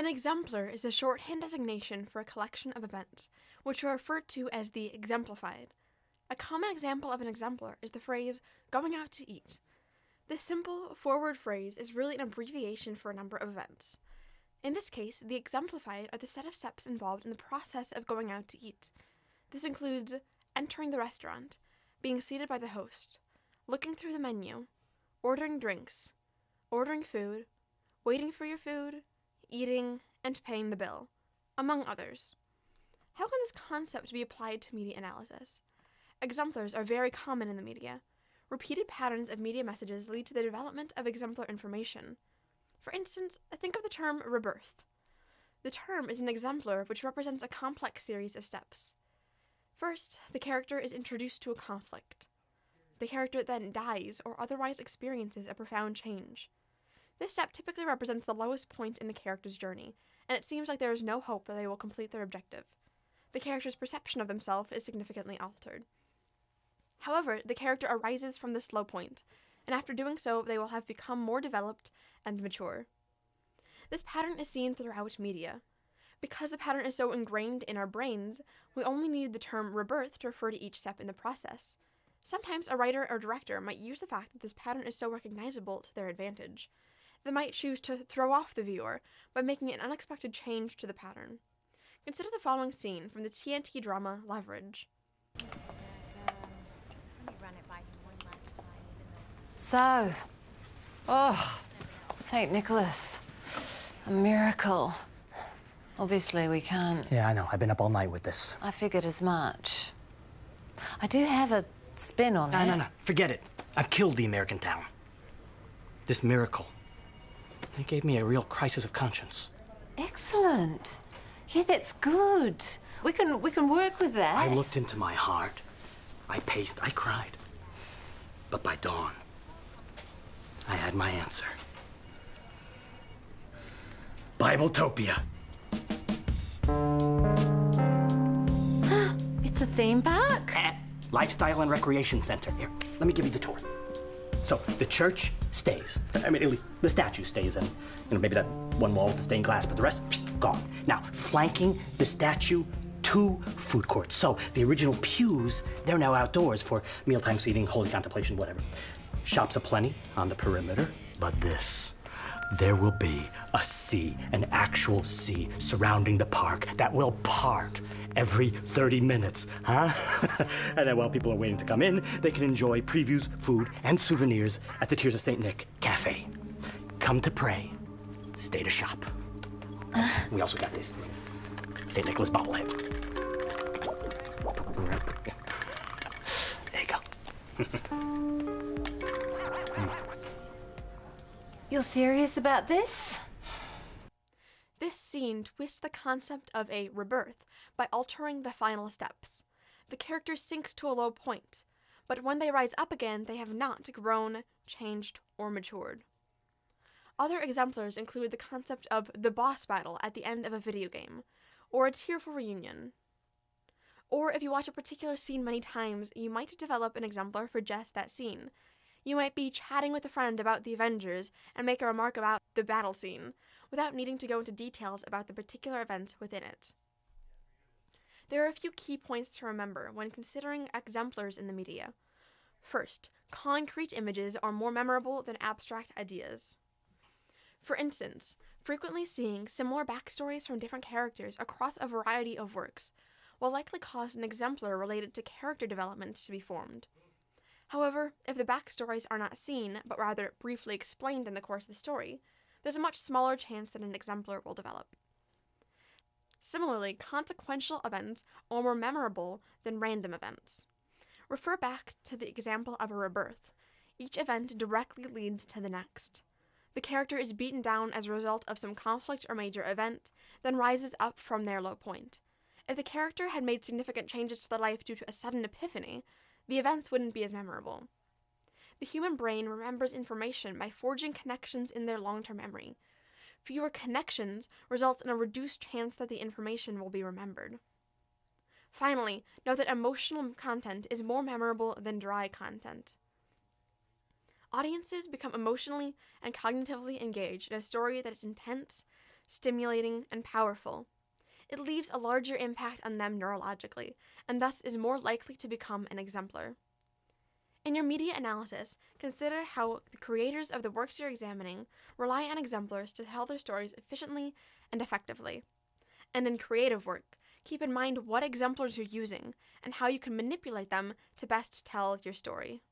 An exemplar is a shorthand designation for a collection of events, which are referred to as the exemplified. A common example of an exemplar is the phrase, going out to eat. This simple, forward phrase is really an abbreviation for a number of events. In this case, the exemplified are the set of steps involved in the process of going out to eat. This includes entering the restaurant, being seated by the host, looking through the menu, ordering drinks, ordering food, waiting for your food, eating, and paying the bill, among others. How can this concept be applied to media analysis? Exemplars are very common in the media. Repeated patterns of media messages lead to the development of exemplar information. For instance, think of the term rebirth. The term is an exemplar which represents a complex series of steps. First, the character is introduced to a conflict. The character then dies or otherwise experiences a profound change. This step typically represents the lowest point in the character's journey, and it seems like there is no hope that they will complete their objective. The character's perception of themselves is significantly altered. However, the character arises from this low point, and after doing so, they will have become more developed and mature. This pattern is seen throughout media. Because the pattern is so ingrained in our brains, we only need the term rebirth to refer to each step in the process. Sometimes a writer or director might use the fact that this pattern is so recognizable to their advantage. They might choose to throw off the viewer by making an unexpected change to the pattern. Consider the following scene from the TNT drama Leverage. So, St. Nicholas, a miracle. Obviously we can't. Yeah, I know. I've been up all night with this. I figured as much. I do have a spin on it. No. Forget it. I've killed the American town. This miracle. It gave me a real crisis of conscience. Excellent. Yeah, that's good. We can work with that. I looked into my heart. I paced. I cried. But by dawn, I had my answer. Bibletopia. It's a theme park? Lifestyle and recreation center. Here, let me give you the tour. So the church stays. I mean, at least the statue stays, and maybe that one wall with the stained glass, but the rest, gone. Now, flanking the statue, 2 food courts. So the original pews, they're now outdoors for mealtime seating, holy contemplation, whatever. Shops aplenty on the perimeter, but there will be a sea, an actual sea surrounding the park that will part every 30 minutes, huh? And then while people are waiting to come in, they can enjoy previews, food, and souvenirs at the Tears of St. Nick Cafe. Come to pray, stay to shop. We also got this St. Nicholas bobblehead. There you go. You're serious about this? This scene twists the concept of a rebirth by altering the final steps. The character sinks to a low point, but when they rise up again, they have not grown, changed, or matured. Other exemplars include the concept of the boss battle at the end of a video game, or a tearful reunion. Or if you watch a particular scene many times, you might develop an exemplar for just that scene. You might be chatting with a friend about the Avengers and make a remark about the battle scene, without needing to go into details about the particular events within it. There are a few key points to remember when considering exemplars in the media. First, concrete images are more memorable than abstract ideas. For instance, frequently seeing similar backstories from different characters across a variety of works will likely cause an exemplar related to character development to be formed. However, if the backstories are not seen, but rather briefly explained in the course of the story, there's a much smaller chance that an exemplar will develop. Similarly, consequential events are more memorable than random events. Refer back to the example of a rebirth. Each event directly leads to the next. The character is beaten down as a result of some conflict or major event, then rises up from their low point. If the character had made significant changes to their life due to a sudden epiphany, the events wouldn't be as memorable. The human brain remembers information by forging connections in their long-term memory. Fewer connections results in a reduced chance that the information will be remembered. Finally, note that emotional content is more memorable than dry content. Audiences become emotionally and cognitively engaged in a story that is intense, stimulating, and powerful. It leaves a larger impact on them neurologically, and thus is more likely to become an exemplar. In your media analysis, consider how the creators of the works you're examining rely on exemplars to tell their stories efficiently and effectively. And in creative work, keep in mind what exemplars you're using and how you can manipulate them to best tell your story.